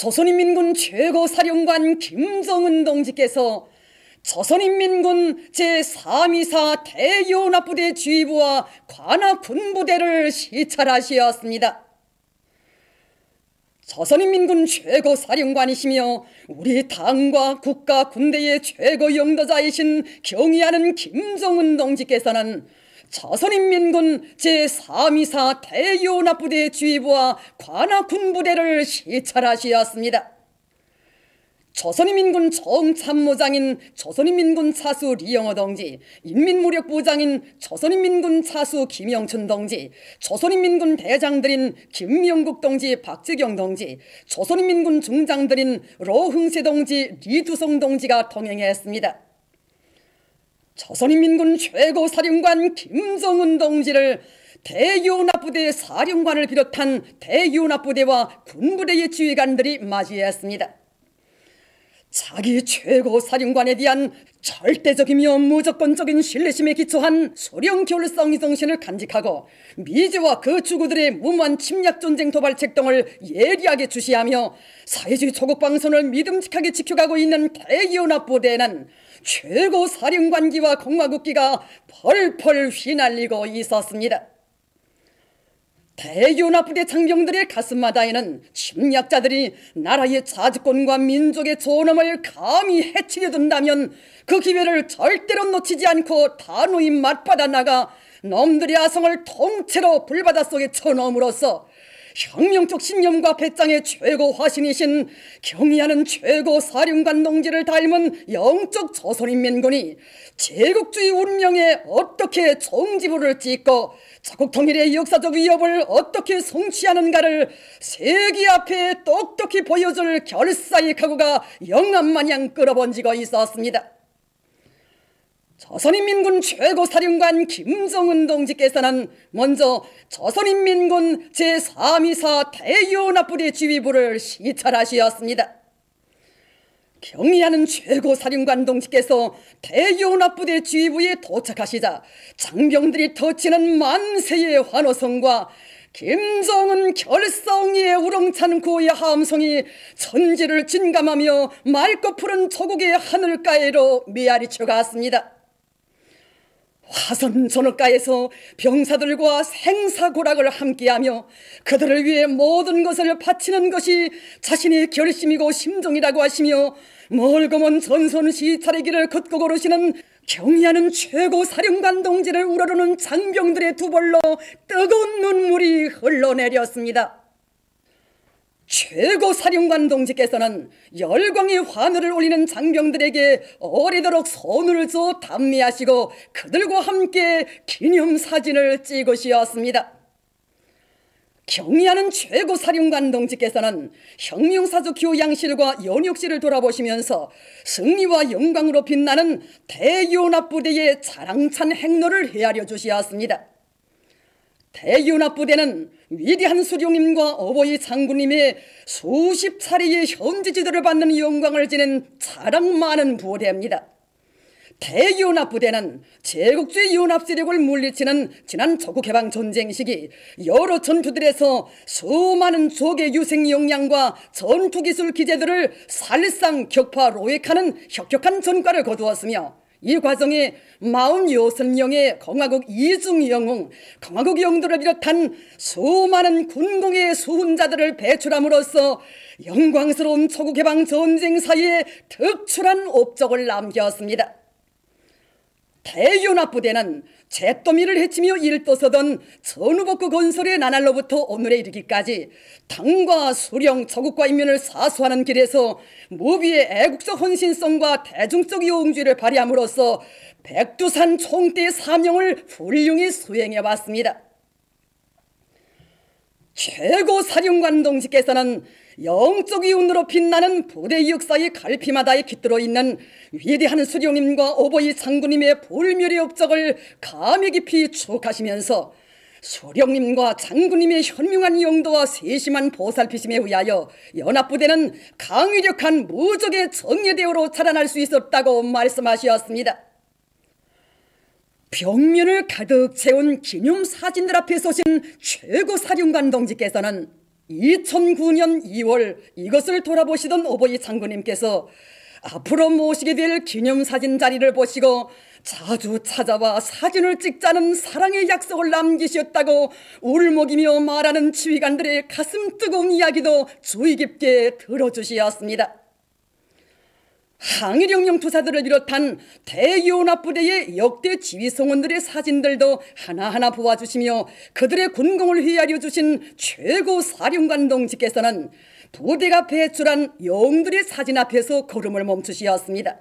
조선인민군 최고사령관 김정은 동지께서 조선인민군 제324 대연합부대 지휘부와 관악군부대를 시찰하시었습니다. 조선인민군 최고사령관이시며 우리 당과 국가 군대의 최고 영도자이신 경의하는 김정은 동지께서는 조선인민군 제324 대연합부대 지휘부와 관악군부대를 시찰하시었습니다. 조선인민군 총참모장인 조선인민군 차수 리영호 동지, 인민무력부장인 조선인민군 차수 김영춘 동지, 조선인민군 대장들인 김명국 동지, 박재경 동지, 조선인민군 중장들인 로흥세 동지, 리두성 동지가 동행했습니다. 조선인민군 최고사령관 김정은 동지를 대연합부대 사령관을 비롯한 대연합부대와 군부대의 지휘관들이 맞이했습니다. 자기 최고사령관에 대한 절대적이며 무조건적인 신뢰심에 기초한 소령결성의 정신을 간직하고 미제와 그 주구들의 무모한 침략전쟁 도발책 등을 예리하게 주시하며 사회주의 조국방선을 믿음직하게 지켜가고 있는 대연합부대는 최고사령관기와 공화국기가 펄펄 휘날리고 있었습니다. 대연합부대 장병들의 가슴마다에는 침략자들이 나라의 자주권과 민족의 존엄을 감히 해치려 둔다면 그 기회를 절대로 놓치지 않고 단호히 맞받아 나가 놈들의 아성을 통째로 불바다 속에 쳐넣음으로써 혁명적 신념과 배짱의 최고 화신이신 경의하는 최고 사령관 동지를 닮은 영적 조선인민군이 제국주의 운명에 어떻게 종지부를 찍고 자국 통일의 역사적 위협을 어떻게 성취하는가를 세계 앞에 똑똑히 보여줄 결사의 각오가 영암마냥 끌어번지고 있었습니다. 조선인민군 최고사령관 김정은 동지께서는 먼저 조선인민군 제324 대연합부대 지휘부를 시찰하시었습니다. 경의하는 최고사령관 동지께서 대연합부대 지휘부에 도착하시자 장병들이 터치는 만세의 환호성과 김정은 결성의 우렁찬 구호의 함성이 천지를 진감하며 맑고 푸른 조국의 하늘가에로 메아리쳐 갔습니다. 화성 전업가에서 병사들과 생사고락을 함께하며 그들을 위해 모든 것을 바치는 것이 자신의 결심이고 심정이라고 하시며 멀고 먼 전선 시찰의 길을 걷고 걸으시는 경의하는 최고사령관 동지를 우러르는 장병들의 두 볼로 뜨거운 눈물이 흘러내렸습니다. 최고사령관 동지께서는 열광의 환호를 올리는 장병들에게 오래도록 손을 줘 담례하시고 그들과 함께 기념사진을 찍으시었습니다. 경의하는 최고사령관 동지께서는 혁명사적 교양실과 연역실을 돌아보시면서 승리와 영광으로 빛나는 대연합부대의 자랑찬 행로를 헤아려 주시었습니다. 대연합부대는 위대한 수령님과 어버이 장군님의 수십 차례의 현지지도를 받는 영광을 지닌 자랑 많은 부대입니다. 대연합부대는 제국주의 연합세력을 물리치는 지난 조국해방전쟁 시기 여러 전투들에서 수많은 적의 유생 역량과 전투기술 기재들을 살상 격파 로획하는 혁혁한 전과를 거두었으며 이 과정에 46명의 공화국 이중영웅, 공화국 영도를 비롯한 수많은 군공의 수훈자들을 배출함으로써 영광스러운 조국해방 전쟁사에 특출한 업적을 남겼습니다. 대연합부대는 잿더미를 헤치며 일떠서던 전후복구 건설의 나날로부터 오늘에 이르기까지 당과 수령, 조국과 인민을 사수하는 길에서 무비의 애국적 헌신성과 대중적 용주를 발휘함으로써 백두산 총대의 사명을 훌륭히 수행해왔습니다. 최고사령관 동지께서는 영적 이운으로 빛나는 부대 역사의 갈피마다에 깃들어 있는 위대한 수령님과 어버이 장군님의 불멸의 업적을 감히 깊이 추억하시면서 수령님과 장군님의 현명한 용도와 세심한 보살피심에 의하여 연합부대는 강위력한 무적의 정예대오로 자라날 수 있었다고 말씀하셨습니다. 벽면을 가득 채운 기념사진들 앞에 서신 최고사령관 동지께서는 2009년 2월 이것을 돌아보시던 오보이 장군님께서 앞으로 모시게 될 기념사진 자리를 보시고 자주 찾아와 사진을 찍자는 사랑의 약속을 남기셨다고 울먹이며 말하는 지휘관들의 가슴 뜨거운 이야기도 주의 깊게 들어주시었습니다. 항일혁명 투사들을 비롯한 대연합부대의 역대 지휘성원들의 사진들도 하나하나 보아주시며 그들의 군功을 헤아려 주신 최고 사령관 동지께서는 부대가 배출한 영웅들의 사진 앞에서 걸음을 멈추시었습니다.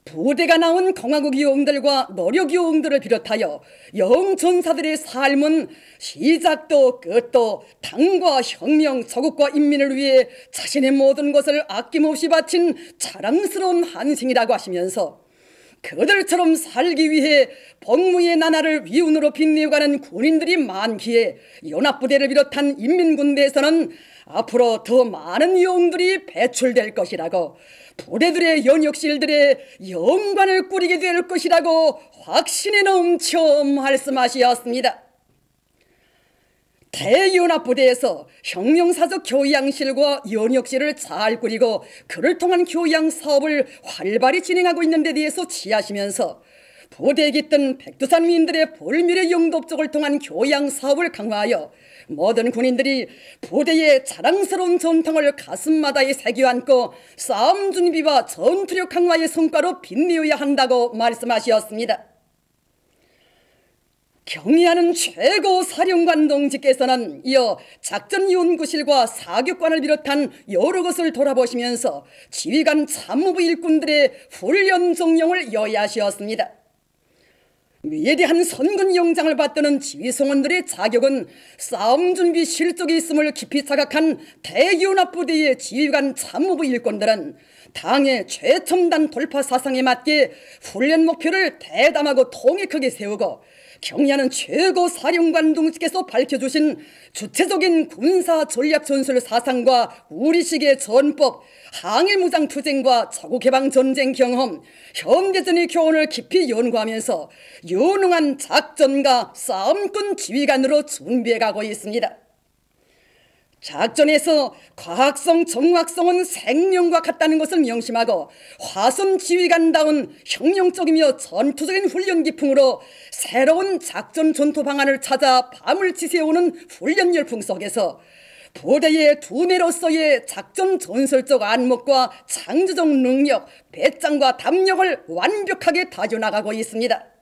부대가 나온 공화국 영웅들과 노력 영웅들을 비롯하여 영전사들의 삶은 시작도 끝도 당과 혁명, 조국과 인민을 위해 자신의 모든 것을 아낌없이 바친 자랑스러운 한생이라고 하시면서 그들처럼 살기 위해 복무의 나날을 위운으로 빛내어가는 군인들이 많기에 연합부대를 비롯한 인민군대에서는 앞으로 더 많은 영웅들이 배출될 것이라고 부대들의 연역실들의 영관을 꾸리게 될 것이라고 확신에 넘쳐 말씀하시었습니다. 대연합부대에서 혁명사적 교양실과 연역실을 잘 꾸리고 그를 통한 교양 사업을 활발히 진행하고 있는 데 대해서 취하시면서 부대에 깃든 백두산민들의 불멸의 영도족을 통한 교양 사업을 강화하여 모든 군인들이 부대의 자랑스러운 전통을 가슴마다에 새겨 안고 싸움 준비와 전투력 강화의 성과로 빛내어야 한다고 말씀하셨습니다. 경의하는 최고 사령관 동지께서는 이어 작전연구실과 사격관을 비롯한 여러 것을 돌아보시면서 지휘관 참모부 일꾼들의 훈련 종용을 여야하셨습니다. 위대한 선군 영장을 받드는 지휘성원들의 자격은 싸움 준비 실적이 있음을 깊이 자각한 대연합부대의 지휘관 참모부 일꾼들은 당의 최첨단 돌파 사상에 맞게 훈련 목표를 대담하고 통역하게 세우고 경의하는 최고 사령관 동지께서 밝혀주신 주체적인 군사 전략 전술 사상과 우리식의 전법, 항일무장 투쟁과 자국해방 전쟁 경험, 현대전의 교훈을 깊이 연구하면서 유능한 작전가 싸움꾼 지휘관으로 준비해가고 있습니다. 작전에서 과학성, 정확성은 생명과 같다는 것을 명심하고 화선 지휘관다운 혁명적이며 전투적인 훈련 기풍으로 새로운 작전 전투 방안을 찾아 밤을 지새우는 훈련 열풍 속에서 부대의 두뇌로서의 작전 전술적 안목과 창조적 능력, 배짱과 담력을 완벽하게 다져나가고 있습니다.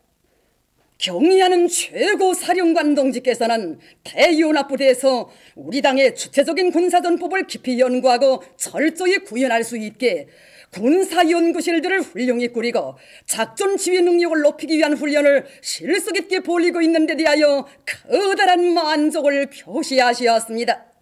경의하는 최고 사령관 동지께서는 대연합부대에서 우리 당의 주체적인 군사전법을 깊이 연구하고 철저히 구현할 수 있게 군사연구실들을 훌륭히 꾸리고 작전 지휘 능력을 높이기 위한 훈련을 실속 있게 벌이고 있는 데 대하여 커다란 만족을 표시하시었습니다.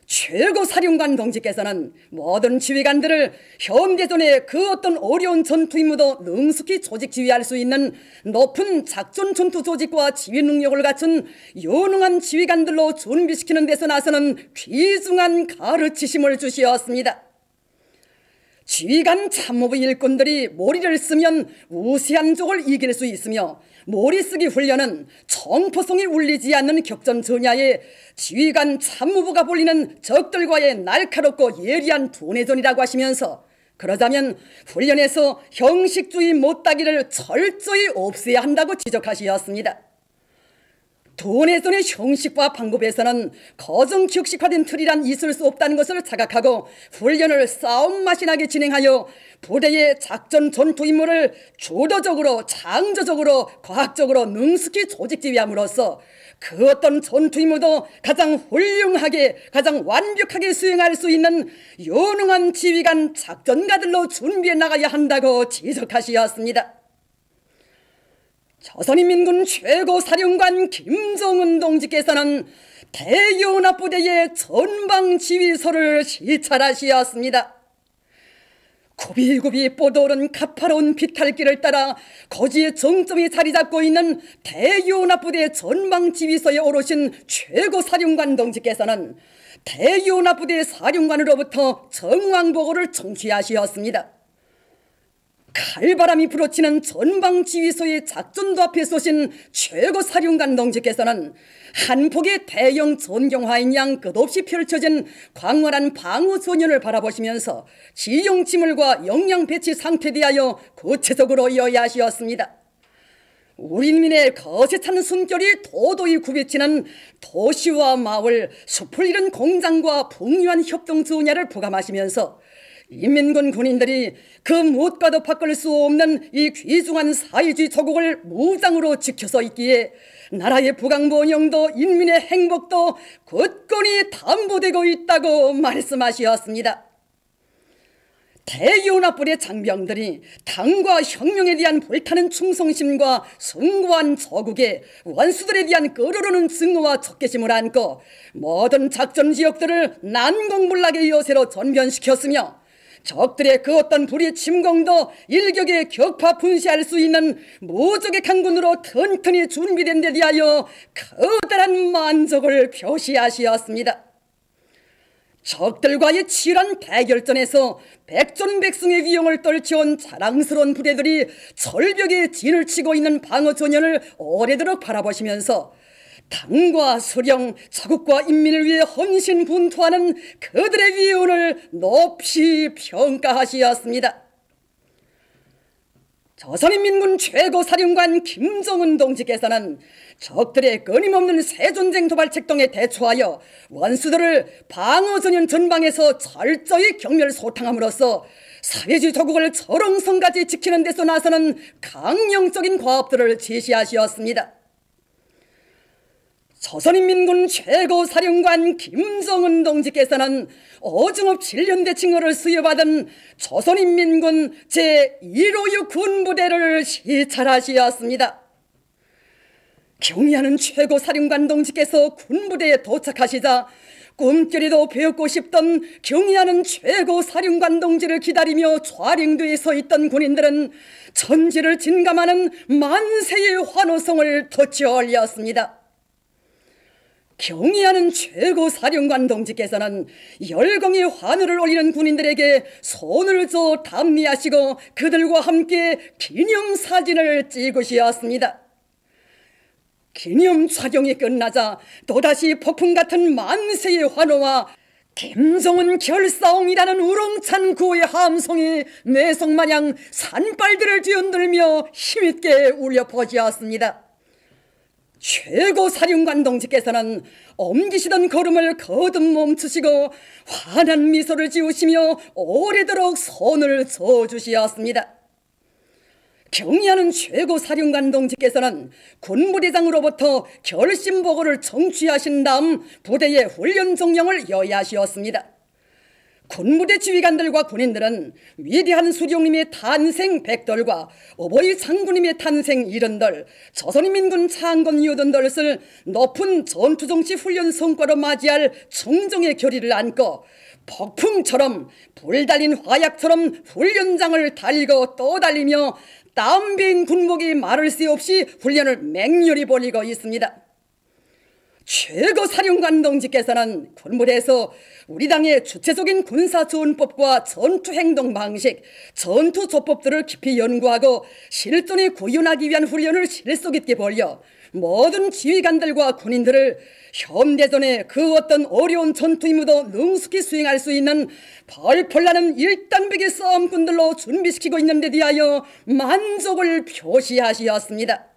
최고 사령관 동지께서는 모든 지휘관들을 현대전의 그 어떤 어려운 전투 임무도 능숙히 조직 지휘할 수 있는 높은 작전 전투 조직과 지휘 능력을 갖춘 유능한 지휘관들로 준비시키는 데서 나서는 귀중한 가르치심을 주시었습니다. 지휘관 참모부 일꾼들이 머리를 쓰면 우세한 적을 이길 수 있으며 머리쓰기 훈련은 청포성이 울리지 않는 격전 전야에 지휘관 참모부가 벌리는 적들과의 날카롭고 예리한 두뇌전이라고 하시면서 그러자면 훈련에서 형식주의 못다기를 철저히 없애야 한다고 지적하시었습니다. 두뇌전의 형식과 방법에서는 거정격식화된 틀이란 있을 수 없다는 것을 자각하고 훈련을 싸움맛이 나게 진행하여 부대의 작전 전투 임무를 주도적으로 창조적으로 과학적으로 능숙히 조직 지휘함으로써 그 어떤 전투 임무도 가장 훌륭하게 가장 완벽하게 수행할 수 있는 유능한 지휘관 작전가들로 준비해 나가야 한다고 지적하시었습니다. 조선인민군 최고사령관 김정은 동지께서는 대연합부대의 전방지휘소를 시찰하시었습니다. 굽이굽이 뻗어오른 가파로운 비탈길을 따라 거지의 정점이 자리 잡고 있는 대연합부대 전방지휘소에 오르신 최고사령관 동지께서는 대연합부대 사령관으로부터 정황보고를 청취하시었습니다. 칼바람이 불어치는 전방지휘소의 작전도 앞에 쏘신 최고사령관 동지께서는 한 폭의 대형 전경화인 양 끝없이 펼쳐진 광활한 방어전연을 바라보시면서 지형지물과 역량 배치 상태에 대하여 구체적으로 이야기하셨습니다. 우리민의 거세 찬 숨결이 도도히 굽이치는 도시와 마을, 숲을 잃은 공장과 풍요한 협동 분야를 부감하시면서 인민군 군인들이 그 무엇과도 바꿀 수 없는 이 귀중한 사회주의 조국을 무장으로 지켜서 있기에 나라의 부강번영도 인민의 행복도 굳건히 담보되고 있다고 말씀하셨습니다. 대연합부대 장병들이 당과 혁명에 대한 불타는 충성심과 숭고한 조국에 원수들에 대한 끓어오르는 증오와 적개심을 안고 모든 작전 지역들을 난공불락의 요새로 전변시켰으며 적들의 그 어떤 불의 침공도 일격에 격파 분쇄할 수 있는 무적의 강군으로 튼튼히 준비된 데 대하여 커다란 만족을 표시하시었습니다. 적들과의 치열한 대결전에서 백전백승의 위용을 떨쳐온 자랑스러운 부대들이 절벽에 진을 치고 있는 방어전연을 오래도록 바라보시면서 당과 수령, 자국과 인민을 위해 헌신분투하는 그들의 위운을 높이 평가하시었습니다. 조선인민군 최고사령관 김정은 동지께서는 적들의 끊임없는 새전쟁 도발책동에 대처하여 원수들을 방어전연 전방에서 철저히 경멸소탕함으로써 사회주의 조국을 절옹성까지 지키는 데서 나서는 강령적인 과업들을 제시하시었습니다. 조선인민군 최고사령관 김정은 동지께서는 오중업 7년대 칭호를 수여받은 조선인민군 제156 군부대를 시찰하시었습니다. 경의하는 최고사령관 동지께서 군부대에 도착하시자 꿈결에도 배우고 싶던 경의하는 최고사령관 동지를 기다리며 좌령도에 서 있던 군인들은 천지를 진감하는 만세의 환호성을 터치어 올렸습니다. 경의하는 최고사령관 동지께서는 열광의 환호를 올리는 군인들에게 손을 줘 담미하시고 그들과 함께 기념사진을 찍으셨습니다. 기념 촬영이 끝나자 또다시 폭풍 같은 만세의 환호와 김정은 결사옹이라는 우렁찬 구호의 함성이 내성마냥 산발들을 뒤흔들며 힘있게 울려 퍼지었습니다. 최고사령관 동지께서는 옮기시던 걸음을 거듭 멈추시고 환한 미소를 지으시며 오래도록 손을 저어주시었습니다. 경의하는 최고사령관 동지께서는 군부대장으로부터 결심보고를 청취하신 다음 부대의 훈련 종령을 여야하시었습니다. 군부대 지휘관들과 군인들은 위대한 수령님의 탄생 100돌과 어버이 장군님의 탄생 70돌, 조선인민군 창건 80돌을 높은 전투정치 훈련 성과로 맞이할 청정의 결의를 안고 폭풍처럼 불달린 화약처럼 훈련장을 달리고 또 달리며 땀빈 군복이 마를 새 없이 훈련을 맹렬히 벌이고 있습니다. 최고사령관 동지께서는 군부대에서 우리 당의 주체적인 군사조언법과 전투행동 방식, 전투조법들을 깊이 연구하고 실전에 구현하기 위한 훈련을 실속 있게 벌여 모든 지휘관들과 군인들을 현대전의 그 어떤 어려운 전투 임무도 능숙히 수행할 수 있는 펄펄 나는 일당백의 싸움꾼들로 준비시키고 있는 데 대하여 만족을 표시하시었습니다.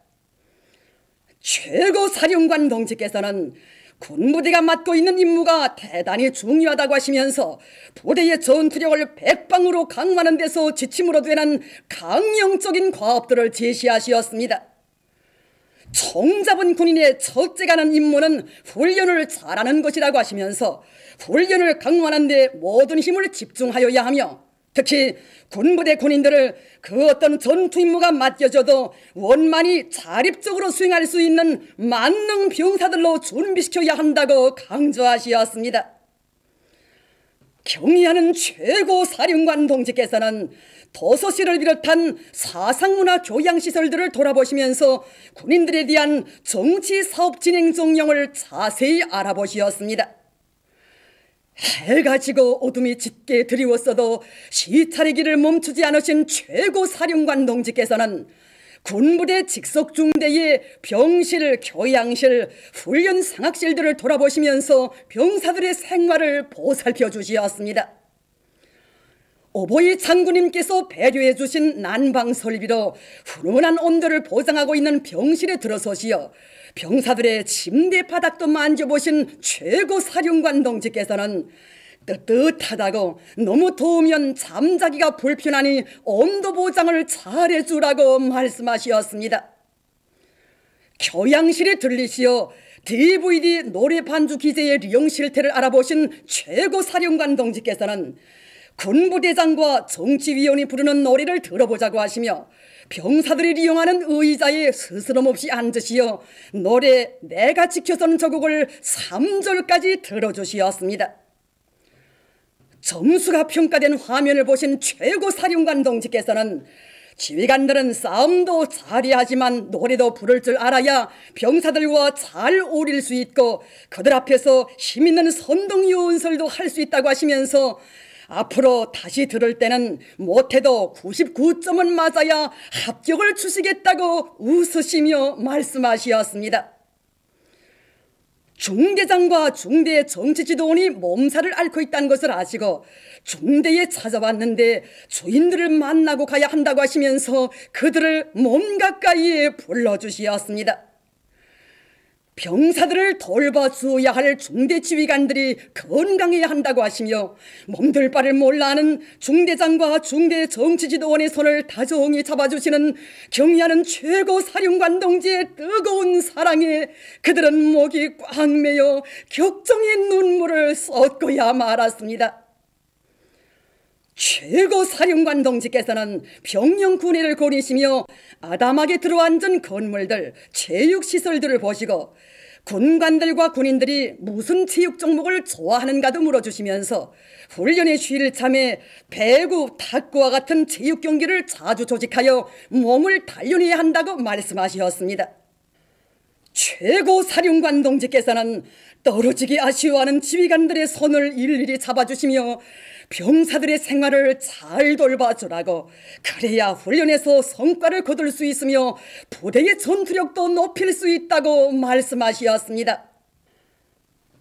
최고사령관 동지께서는 군부대가 맡고 있는 임무가 대단히 중요하다고 하시면서 부대의 전투력을 백방으로 강화하는 데서 지침으로 되는 강령적인 과업들을 제시하시었습니다. 총잡은 군인의 첫째 가는 임무는 훈련을 잘하는 것이라고 하시면서 훈련을 강화하는 데 모든 힘을 집중하여야 하며 특히 군부대 군인들을 그 어떤 전투 임무가 맡겨져도 원만히 자립적으로 수행할 수 있는 만능 병사들로 준비시켜야 한다고 강조하시었습니다. 경의하는 최고사령관 동지께서는 도서실을 비롯한 사상문화 교양시설들을 돌아보시면서 군인들에 대한 정치사업 진행 정령을 자세히 알아보시었습니다. 해가 지고 어둠이 짙게 드리웠어도 시찰의 길을 멈추지 않으신 최고 사령관 동지께서는 군부대 직속 중대의 병실, 교양실, 훈련 상학실들을 돌아보시면서 병사들의 생활을 보살펴 주시었습니다. 오보이 장군님께서 배려해 주신 난방 설비로 훈훈한 온도를 보장하고 있는 병실에 들어서시어 병사들의 침대 바닥도 만져보신 최고 사령관 동지께서는 뜨뜻하다고 너무 더우면 잠자기가 불편하니 온도 보장을 잘해주라고 말씀하셨습니다. 교양실에 들리시어 DVD 노래 반주 기재의 리용 실태를 알아보신 최고 사령관 동지께서는 군부대장과 정치위원이 부르는 노래를 들어보자고 하시며 병사들이 이용하는 의자에 스스럼없이 앉으시어 노래 내가 지켜선 저곡을 3절까지 들어주시었습니다. 점수가 평가된 화면을 보신 최고 사령관 동지께서는 지휘관들은 싸움도 잘해야지만 노래도 부를 줄 알아야 병사들과 잘 어울릴 수 있고 그들 앞에서 힘있는 선동요운설도 할 수 있다고 하시면서 앞으로 다시 들을 때는 못해도 99점은 맞아야 합격을 주시겠다고 웃으시며 말씀하셨습니다. 중대장과 중대 정치지도원이 몸살을 앓고 있다는 것을 아시고 중대에 찾아왔는데 주인들을 만나고 가야 한다고 하시면서 그들을 몸 가까이에 불러주시었습니다. 병사들을 돌봐주어야 할 중대 지휘관들이 건강해야 한다고 하시며 몸둘 바를 몰라 하는 중대장과 중대 정치지도원의 손을 다정히 잡아주시는 경의하는 최고 사령관 동지의 뜨거운 사랑에 그들은 목이 꽉 메여 격정의 눈물을 쏟고야 말았습니다. 최고 사령관 동지께서는 병영 군의를 거니시며 아담하게 들어앉은 건물들, 체육시설들을 보시고 군관들과 군인들이 무슨 체육 종목을 좋아하는가도 물어주시면서 훈련에 쉬일 참에 배구, 탁구와 같은 체육 경기를 자주 조직하여 몸을 단련해야 한다고 말씀하셨습니다. 최고 사령관 동지께서는 떨어지기 아쉬워하는 지휘관들의 손을 일일이 잡아주시며 병사들의 생활을 잘 돌봐주라고, 그래야 훈련에서 성과를 거둘 수 있으며 부대의 전투력도 높일 수 있다고 말씀하셨습니다.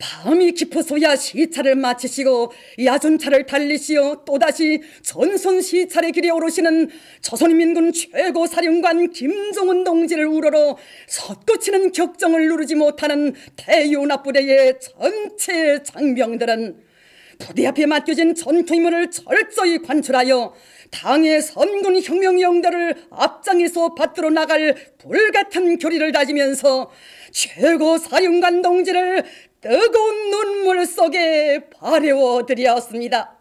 밤이 깊어서야 시찰을 마치시고 야전차를 달리시어 또다시 전선 시찰의 길에 오르시는 조선인민군 최고 사령관 김정은 동지를 우러러 솟구치는 격정을 누르지 못하는 대윤합부대의 전체 장병들은 부대 앞에 맡겨진 전투 임무를 철저히 관철하여 당의 선군 혁명영대를 앞장에서 받들어 나갈 불같은 결의를 다지면서 최고 사령관 동지를 뜨거운 눈물 속에 바래워 드렸습니다.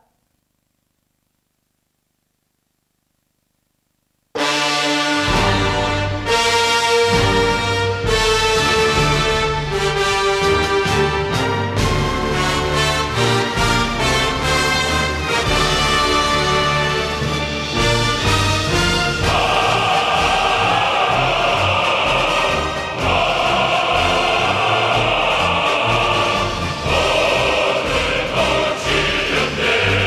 내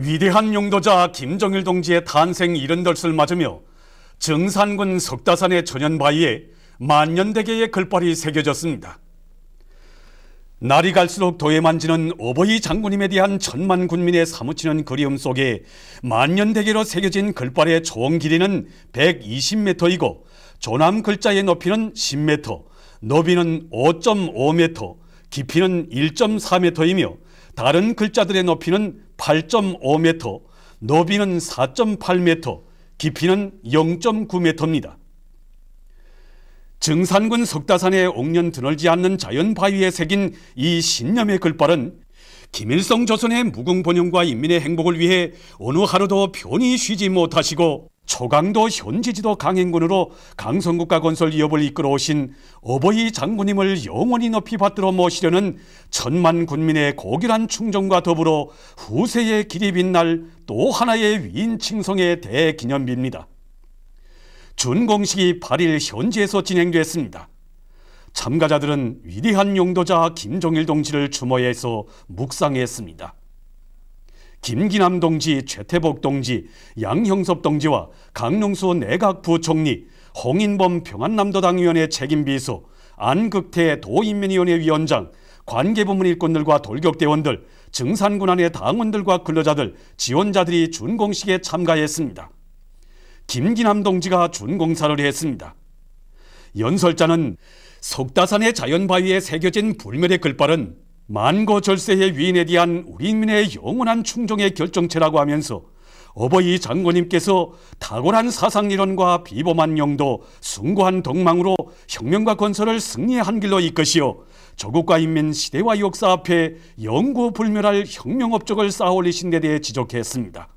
위대한 용도자 김정일 동지의 탄생 70덜을 맞으며 정산군 석다산의 천연바위에 만년대계의 글발이 새겨졌습니다. 날이 갈수록 도에 만지는 어버이 장군님에 대한 천만 군민의 사무치는 그리움 속에 만년대계로 새겨진 글발의 총 길이는 120m이고 조남 글자의 높이는 10m, 너비는 5.5m, 깊이는 1.4m이며 다른 글자들의 높이는 8.5m, 너비는 4.8m, 깊이는 0.9m입니다. 정산군 석다산에 옥년 드널지 않는 자연바위에 새긴 이 신념의 글발은 김일성 조선의 무궁번영과 인민의 행복을 위해 어느 하루도 편히 쉬지 못하시고 초강도 현지지도 강행군으로 강성국가 건설 위협을 이끌어 오신 어버이 장군님을 영원히 높이 받들어 모시려는 천만 군민의 고결한 충정과 더불어 후세의 길이 빛날 또 하나의 위인 칭송의 대기념비입니다. 준공식이 8일 현지에서 진행됐습니다. 참가자들은 위대한 용도자 김정일 동지를 추모해서 묵상했습니다. 김기남 동지, 최태복 동지, 양형섭 동지와 강릉수 내각부총리, 홍인범 평안남도당위원회 책임비서, 안극태 도인민위원회 위원장, 관계부문 일꾼들과 돌격대원들, 정산군 안의 당원들과 근로자들, 지원자들이 준공식에 참가했습니다. 김기남 동지가 준공사를 했습니다. 연설자는 석다산의 자연바위에 새겨진 불멸의 글발은 만고절세의 위인에 대한 우리 인민의 영원한 충정의 결정체라고 하면서 어버이 장군님께서 탁월한 사상이론과 비범한 용도, 숭고한 덕망으로 혁명과 건설을 승리의 한 길로 이끄시어 조국과 인민, 시대와 역사 앞에 영구불멸할 혁명업적을 쌓아올리신 데 대해 지적했습니다.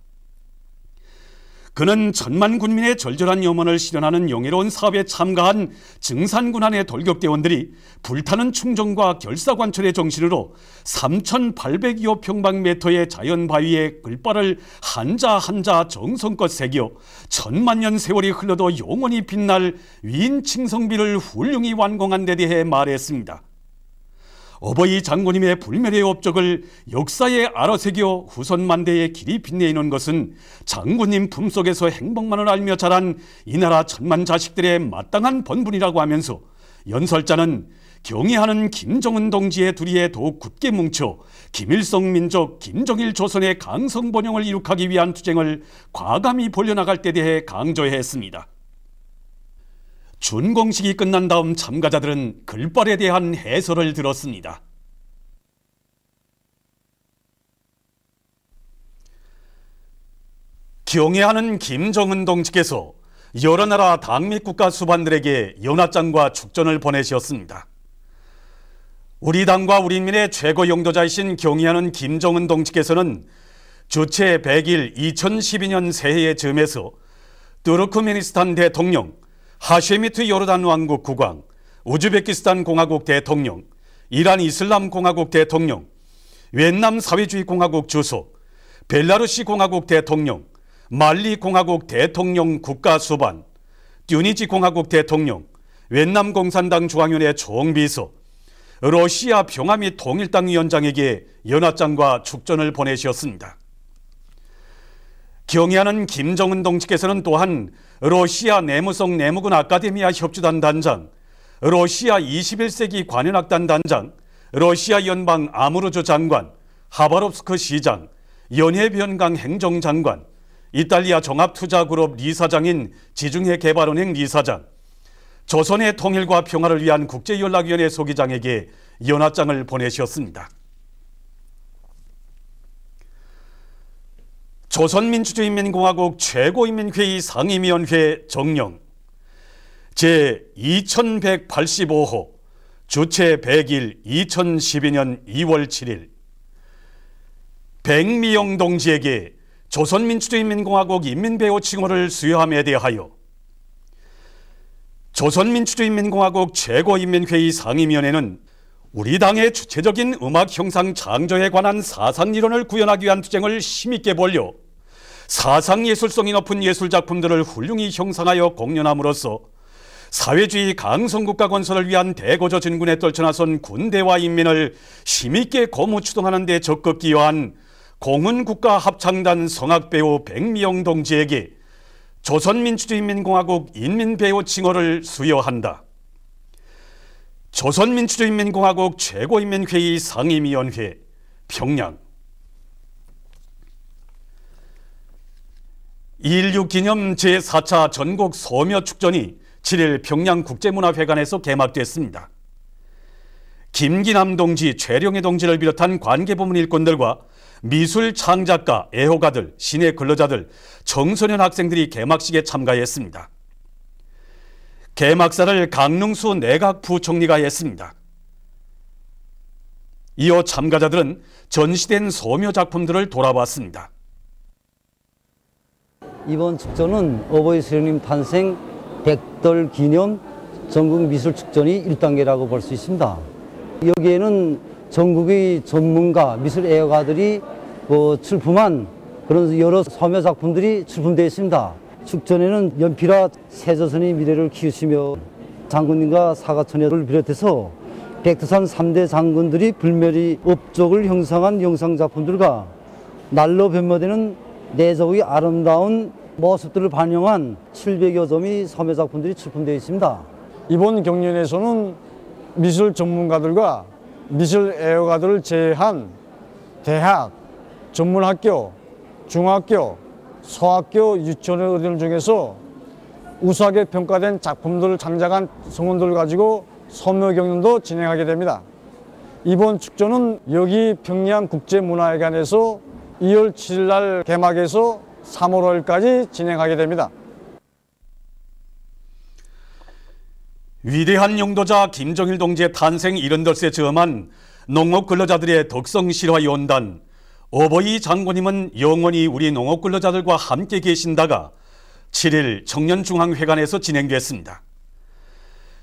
그는 천만 군민의 절절한 염원을 실현하는 영예로운 사업에 참가한 정산군 안의 돌격대원들이 불타는 충정과 결사관철의 정신으로 3,802호 평방미터의 자연바위에 글발을 한자 한자 정성껏 새겨 천만년 세월이 흘러도 영원히 빛날 위인 칭성비를 훌륭히 완공한 데 대해 말했습니다. 어버이 장군님의 불멸의 업적을 역사에 알아새겨 후손 만대의 길이 빛내는 것은 장군님 품속에서 행복만을 알며 자란 이 나라 천만 자식들의 마땅한 본분이라고 하면서 연설자는 경애하는 김정은 동지의 두리에 더욱 굳게 뭉쳐 김일성 민족, 김정일 조선의 강성번영을 이룩하기 위한 투쟁을 과감히 벌려나갈 때 대해 강조했습니다. 준공식이 끝난 다음 참가자들은 글발에 대한 해설을 들었습니다. 경애하는 김정은 동지께서 여러 나라 당맥국가 수반들에게 연하장과 축전을 보내셨습니다. 우리 당과 우리 인민의 최고 용도자이신 경애하는 김정은 동지께서는 주체 100일 2012년 새해의 즈음에서 투르크메니스탄 대통령, 하쉐미트 요르단 왕국 국왕, 우즈베키스탄 공화국 대통령, 이란 이슬람 공화국 대통령, 웨트남 사회주의 공화국 주석, 벨라루시 공화국 대통령, 말리 공화국 대통령 국가 수반, 튜니지 공화국 대통령, 웨트남 공산당 중앙위원회 총비서, 러시아 평화 및 통일당 위원장에게 연하장과 축전을 보내셨습니다. 경애하는 김정은 동지께서는 또한 러시아 내무성 내무군 아카데미아 협주단 단장, 러시아 21세기 관현악단 단장, 러시아 연방 아무르주 장관, 하바롭스크 시장, 연해변강 행정장관, 이탈리아 종합투자그룹 리사장인 지중해개발은행 리사장, 조선의 통일과 평화를 위한 국제연락위원회 소기장에게 연하장을 보내셨습니다. 조선민주주의인민공화국 최고인민회의 상임위원회 정령 제2185호 주체 100일 2012년 2월 7일 백미영 동지에게 조선민주주의인민공화국 인민배우 칭호를 수여함에 대하여 조선민주주의인민공화국 최고인민회의 상임위원회는 우리 당의 주체적인 음악 형상 창조에 관한 사상이론을 구현하기 위한 투쟁을 힘있게 벌려 사상예술성이 높은 예술작품들을 훌륭히 형성하여 공연함으로써 사회주의 강성국가 건설을 위한 대거저 진군에 떨쳐나선 군대와 인민을 힘있게 고무추동하는 데 적극 기여한 공훈국가합창단 성악배우 백미영 동지에게 조선민주주의인민공화국 인민배우 칭호를 수여한다. 조선민주주의인민공화국 최고인민회의 상임위원회 평양 2.16 기념 제4차 전국 소묘축전이 7일 평양국제문화회관에서 개막됐습니다. 김기남 동지, 최룡해 동지를 비롯한 관계부문 일꾼들과 미술 창작가, 애호가들, 시내 근로자들, 청소년 학생들이 개막식에 참가했습니다. 개막사를 강릉수 내각부총리가 했습니다. 이어 참가자들은 전시된 소묘 작품들을 돌아봤습니다. 이번 축전은 어버이 수령님 탄생 100돌 기념 전국 미술 축전이 1단계라고 볼 수 있습니다. 여기에는 전국의 전문가, 미술 애호가들이 출품한 그런 여러 소묘 작품들이 출품되어 있습니다. 축전에는 연필화 세조선의 미래를 키우시며 장군님과 사가천여를 비롯해서 백두산 3대 장군들이 불멸의 업적을 형성한 영상작품들과 날로 변모되는 내적의 아름다운 모습들을 반영한 700여 점의 소묘작품들이 출품되어 있습니다. 이번 경연에서는 미술 전문가들과 미술 애호가들을 제외한 대학, 전문학교, 중학교, 소학교, 유치원들 중에서 우수하게 평가된 작품들을 창작한 성원들을 가지고 소묘 경연도 진행하게 됩니다. 이번 축전은 여기 평양국제문화회관에서 2월 7일 날 개막해서 3월 5일까지 진행하게 됩니다. 위대한 용도자 김정일 동지의 탄생 78세 즈음한 농업 근로자들의 덕성 실화 연단 어버이 장군님은 영원히 우리 농업 근로자들과 함께 계신다가 7일 청년중앙회관에서 진행됐습니다.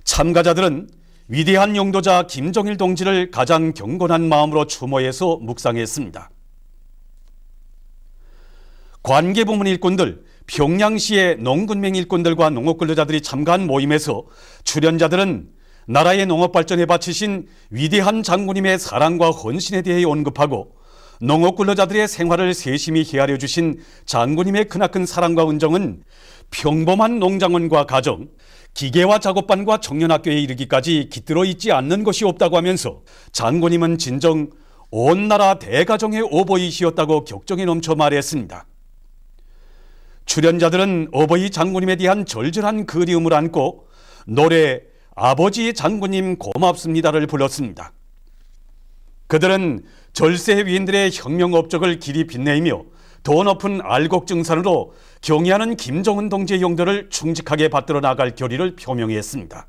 참가자들은 위대한 용도자 김정일 동지를 가장 경건한 마음으로 추모해서 묵상했습니다. 관계부문 일꾼들, 평양시의 농군맹 일꾼들과 농업근로자들이 참가한 모임에서 출연자들은 나라의 농업발전에 바치신 위대한 장군님의 사랑과 헌신에 대해 언급하고 농업근로자들의 생활을 세심히 헤아려 주신 장군님의 크나큰 사랑과 은정은 평범한 농장원과 가정, 기계화 작업반과 청년학교에 이르기까지 깃들어 있지 않는 것이 없다고 하면서 장군님은 진정 온 나라 대가정의 어버이시였다고 격정에 넘쳐 말했습니다. 출연자들은 어버이 장군님에 대한 절절한 그리움을 안고 노래 아버지 장군님 고맙습니다를 불렀습니다. 그들은 절세 위인들의 혁명 업적을 길이 빛내며 더 높은 알곡증산으로 경의하는 김정은 동지의 용도를 충직하게 받들어 나갈 결의를 표명했습니다.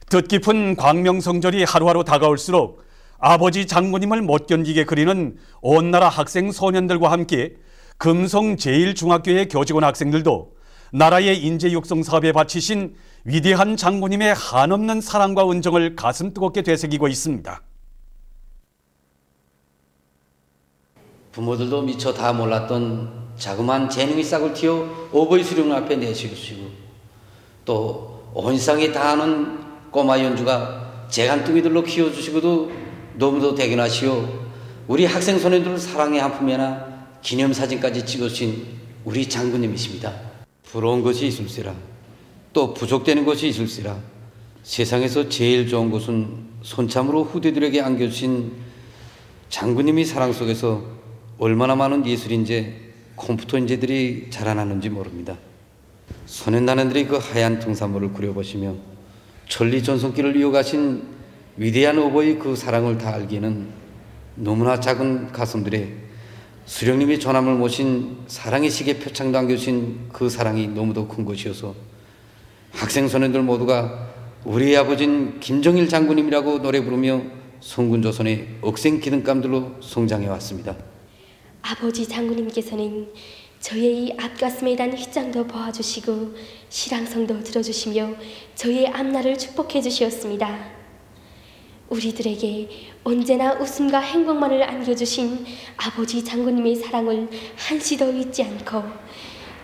뜻깊은 광명성절이 하루하루 다가올수록 아버지 장군님을 못 견디게 그리는 온 나라 학생 소년들과 함께 금성 제1중학교의 교직원 학생들도 나라의 인재 육성 사업에 바치신 위대한 장군님의 한없는 사랑과 은정을 가슴 뜨겁게 되새기고 있습니다. 부모들도 미처 다 몰랐던 자그마한 재능의 싹을 틔워 어버이 수령 앞에 내세우시고 또 온 세상에 다 아는 꼬마 연주가 재간둥이들로 키워주시고도 너무도 대견하시오. 우리 학생 소년들을 사랑의 한 품에나 기념사진까지 찍어주신 우리 장군님이십니다. 부러운 것이 있을세라 또 부족되는 것이 있을세라 세상에서 제일 좋은 것은 손참으로 후대들에게 안겨주신 장군님의 사랑 속에서 얼마나 많은 예술인재, 컴퓨터 인재들이 자라나는지 모릅니다. 소년단원들이 그 하얀 등산로를 그려보시며 천리전성길을 이어가신 위대한 어버이 그 사랑을 다 알기에는 너무나 작은 가슴들에 수령님이 전함을 모신 사랑의 시계 표창도 안겨주신 그 사랑이 너무도 큰 것이어서 학생 소년들 모두가 우리의 아버지는 김정일 장군님이라고 노래 부르며 성군조선의 억센 기둥감들로 성장해 왔습니다. 아버지 장군님께서는 저의 이 앞가슴에 단 휘장도 보아주시고 시랑성도 들어주시며 저의 앞날을 축복해 주시었습니다. 우리들에게 언제나 웃음과 행복만을 안겨주신 아버지 장군님의 사랑을 한시도 잊지 않고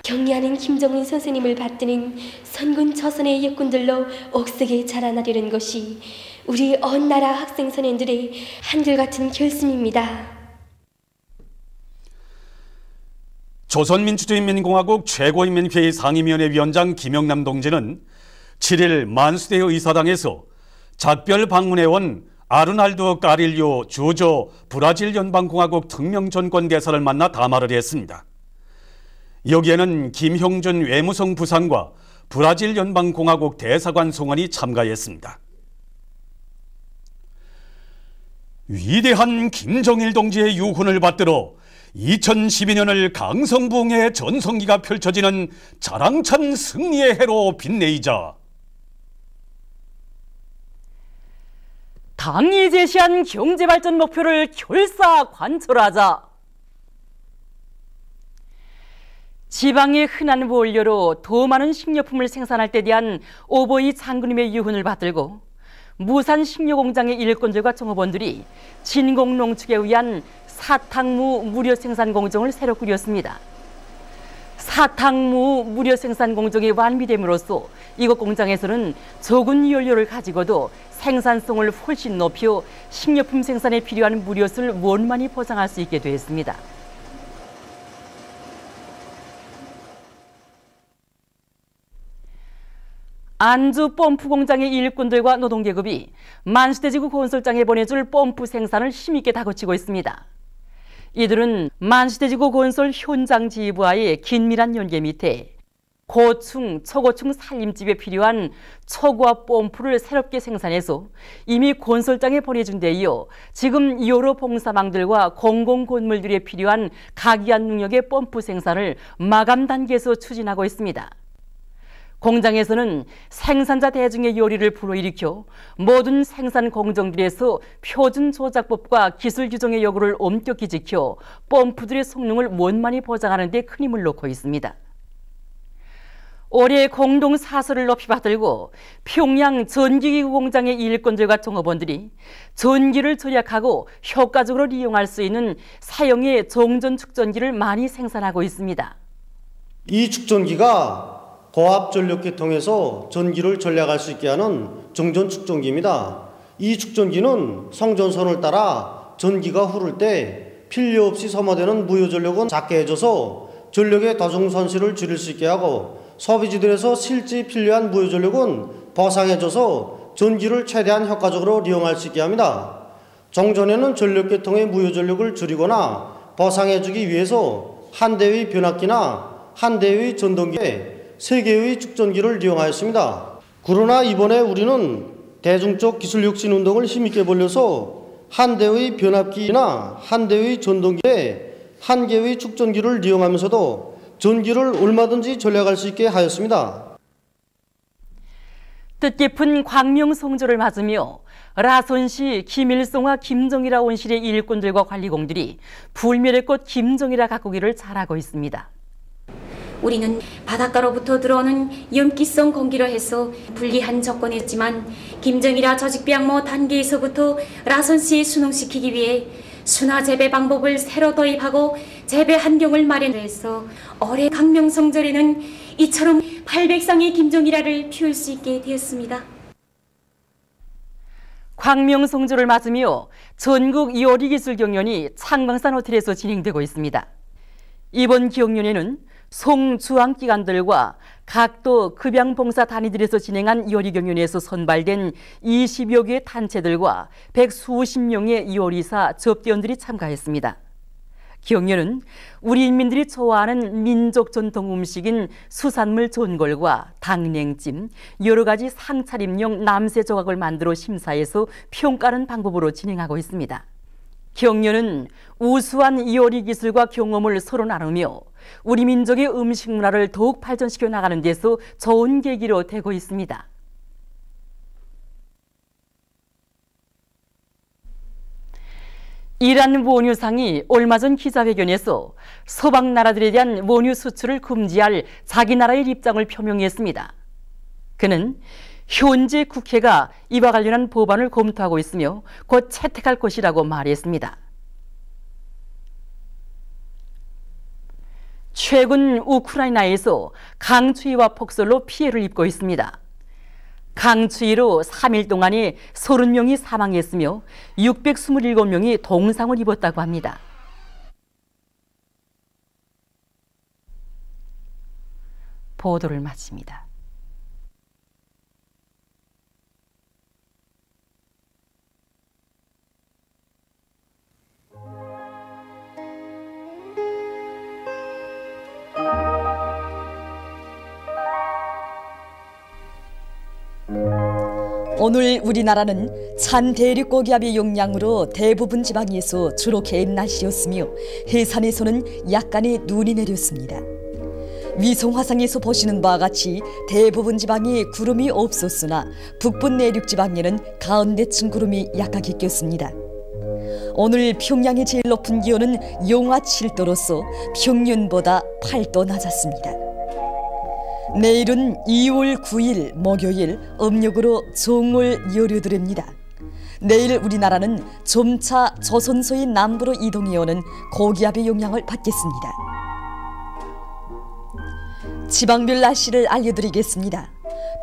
경리하는 김정은 선생님을 받드는 선군 처선의 일꾼들로 옥색에 자라나려는 것이 우리 언 나라 학생 선생들의 한결같은 결심입니다. 조선민주주의인민공화국 최고인민회의 상임위원회 위원장 김영남 동지는 7일 만수대 의사당에서 작별 방문해온 아르날도 까릴요 주조 브라질 연방공화국 특명전권 대사를 만나 담화를 했습니다. 여기에는 김형준 외무성 부상과 브라질 연방공화국 대사관 송원이 참가했습니다. 위대한 김정일 동지의 유훈을 받들어 2012년을 강성부흥의 전성기가 펼쳐지는 자랑찬 승리의 해로 빛내이자 당이 제시한 경제발전 목표를 결사관철하자. 지방의 흔한 원료로 더 많은 식료품을 생산할 때 대한 오보이 장군님의 유훈을 받들고 무산 식료공장의 일꾼들과 종업원들이 진공농축에 의한 사탕무 무료 생산 공정을 새로 꾸렸습니다. 사탕무 무료 생산 공정이 완비됨으로써 이곳 공장에서는 적은 연료를 가지고도 생산성을 훨씬 높여 식료품 생산에 필요한 무료수를 원만히 보장할 수 있게 되었습니다. 안주 펌프 공장의 일꾼들과 노동계급이 만수대지구 건설장에 보내줄 펌프 생산을 힘있게 다그치고 있습니다. 이들은 만수대지구 건설 현장 지휘부와의 긴밀한 연계 밑에 고층, 초고층 살림집에 필요한 초고압 펌프를 새롭게 생산해서 이미 건설장에 보내준 데 이어 지금 여러 봉사망들과 공공건물들에 필요한 각이한 능력의 펌프 생산을 마감 단계에서 추진하고 있습니다. 공장에서는 생산자 대중의 요리를 불러일으켜 모든 생산 공정들에서 표준 조작법과 기술 규정의 요구를 엄격히 지켜 펌프들의 성능을 원만히 보장하는 데 큰 힘을 놓고 있습니다. 올해 공동 사설을 높이 받들고 평양 전기기구 공장의 일꾼들과 종업원들이 전기를 절약하고 효과적으로 이용할 수 있는 사용의 정전 축전기를 많이 생산하고 있습니다. 이 축전기가 고압 전력기 통해서 전기를 절약할 수 있게 하는 정전 축전기입니다. 이 축전기는 성전선을 따라 전기가 흐를 때 필요 없이 소모되는 무효 전력은 작게 해줘서 전력의 도중 손실을 줄일 수 있게 하고 소비지들에서 실제 필요한 무효 전력은 보상해줘서 전기를 최대한 효과적으로 이용할 수 있게 합니다. 종전에는 전력계통의 무효 전력을 줄이거나 보상해주기 위해서 한 대의 변압기나 한 대의 전동기에 3개의 축전기를 이용하였습니다. 그러나 이번에 우리는 대중적 기술 혁신 운동을 힘있게 벌려서 한 대의 변압기나 한 대의 전동기에 1개의 축전기를 이용하면서도 전기를 얼마든지 절약할 수 있게 하였습니다. 뜻깊은 광명성조를 맞으며 라손시, 김일성과 김정일아 온실의 일꾼들과 관리공들이 불멸의 꽃 김정일아 가꾸기를 잘하고 있습니다. 우리는 바닷가로부터 들어오는 염기성 공기로 해서 불리한 조건이었지만 김정일아 조직비양모 단계에서부터 라선시에 순응시키기 위해 순화 재배 방법을 새로 도입하고 재배 환경을 마련해서 올해 광명성절에는 이처럼 800쌍의 김정일아를 피울 수 있게 되었습니다. 광명성조를 맞으며 전국 요리기술 경연이 창광산 호텔에서 진행되고 있습니다. 이번 경연에는 송주항기관들과 각도 급양봉사 단위들에서 진행한 요리경연에서 선발된 20여 개의 단체들과 100수십 명의 요리사, 접대원들이 참가했습니다. 경연은 우리 인민들이 좋아하는 민족 전통 음식인 수산물 전골과 당냉찜, 여러 가지 상차림용 남새 조각을 만들어 심사해서 평가하는 방법으로 진행하고 있습니다. 경연은 우수한 요리 기술과 경험을 서로 나누며 우리 민족의 음식 문화를 더욱 발전시켜 나가는 데서 좋은 계기로 되고 있습니다. 이란 원유상이 얼마 전 기자회견에서 서방 나라들에 대한 원유 수출을 금지할 자기 나라의 입장을 표명했습니다. 그는 현재 국회가 이와 관련한 법안을 검토하고 있으며 곧 채택할 것이라고 말했습니다. 최근 우크라이나에서 강추위와 폭설로 피해를 입고 있습니다. 강추위로 3일 동안에 30명이 사망했으며 627명이 동상을 입었다고 합니다. 보도를 마칩니다. 오늘 우리나라는 찬 대륙고기압의 영향으로 대부분 지방에서 주로 개인 날씨였으며 해산에서는 약간의 눈이 내렸습니다. 위성화상에서 보시는 바와 같이 대부분 지방에 구름이 없었으나 북부 내륙 지방에는 가운데층 구름이 약하게 꼈습니다. 오늘 평양의 제일 높은 기온은 영하 7도로서 평년보다 8도 낮았습니다. 내일은 2월 9일 목요일 음력으로 정월 열흘입니다. 내일 우리나라는 점차 조선소의 남부로 이동해오는 고기압의 영향을 받겠습니다. 지방별 날씨를 알려드리겠습니다.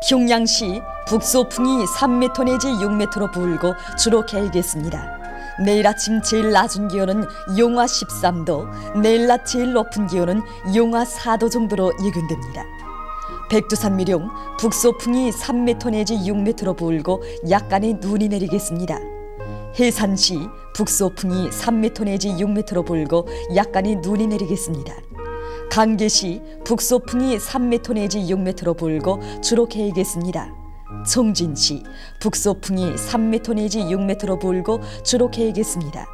평양시 북소풍이 3m 내지 6m로 불고 주로 개겠습니다. 내일 아침 제일 낮은 기온은 영하 13도, 내일 낮 제일 높은 기온은 영하 4도 정도로 예견됩니다. 백두산 미령 북소풍이 3m 내지 6m로 불고 약간의 눈이 내리겠습니다. 해산시 북소풍이 3m 내지 6m로 불고 약간의 눈이 내리겠습니다. 강계시 북소풍이 3m 내지 6m로 불고 주로 개겠습니다. 청진시 북소풍이 3m 내지 6m로 불고 주로 개겠습니다.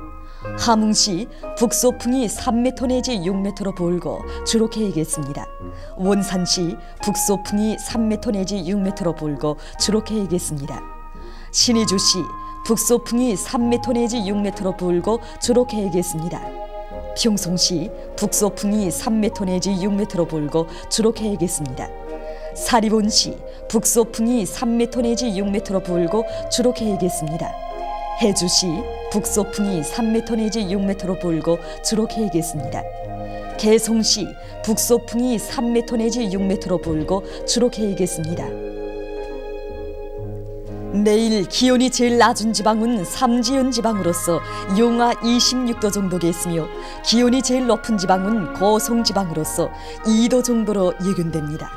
함흥시 북소풍이 3m 내지 6m로 불고 주로 개겠습니다. 원산시 북소풍이 3m 내지 6m로 불고 주로 개겠습니다. 신의주시 북소풍이 3m 내지 6m로 불고 주로 개겠습니다. 평송시 북소풍이 3m 내지 6m로 불고 주로 개겠습니다. 사리본시 북소풍이 3m 내지 6m로 불고 주로 개겠습니다. 해주시 북소풍이 3m 내지 6m로 불고 주로 개겠습니다. 개송시 북소풍이 3m 내지 6m로 불고 주로 개겠습니다. 내일 기온이 제일 낮은 지방은 삼지연 지방으로서 영하 26도 정도겠으며 기온이 제일 높은 지방은 고성 지방으로서 2도 정도로 예견됩니다.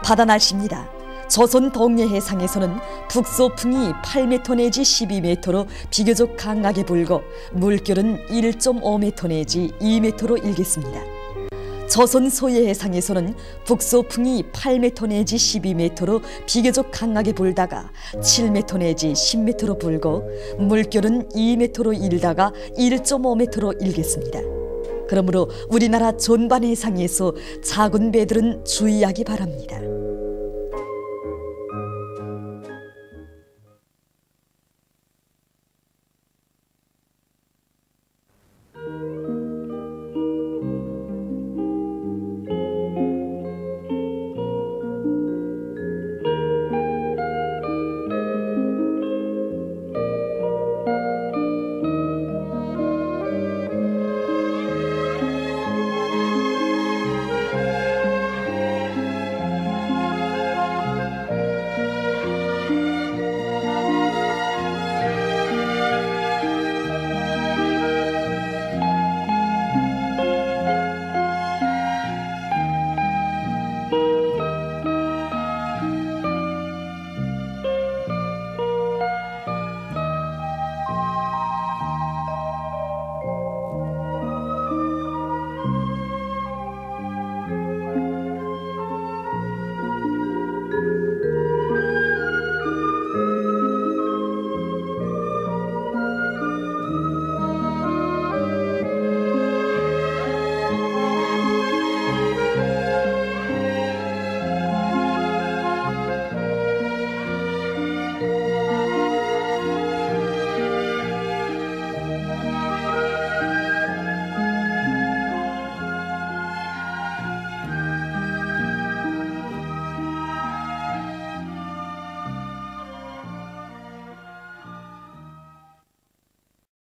바다 날씨입니다. 조선 동해 해상에서는 북소풍이 8m 내지 12m로 비교적 강하게 불고 물결은 1.5m 내지 2m로 일겠습니다. 조선 소해 해상에서는 북소풍이 8m 내지 12m로 비교적 강하게 불다가 7m 내지 10m로 불고 물결은 2m로 일다가 1.5m로 일겠습니다. 그러므로 우리나라 전반 해상에서 작은 배들은 주의하기 바랍니다.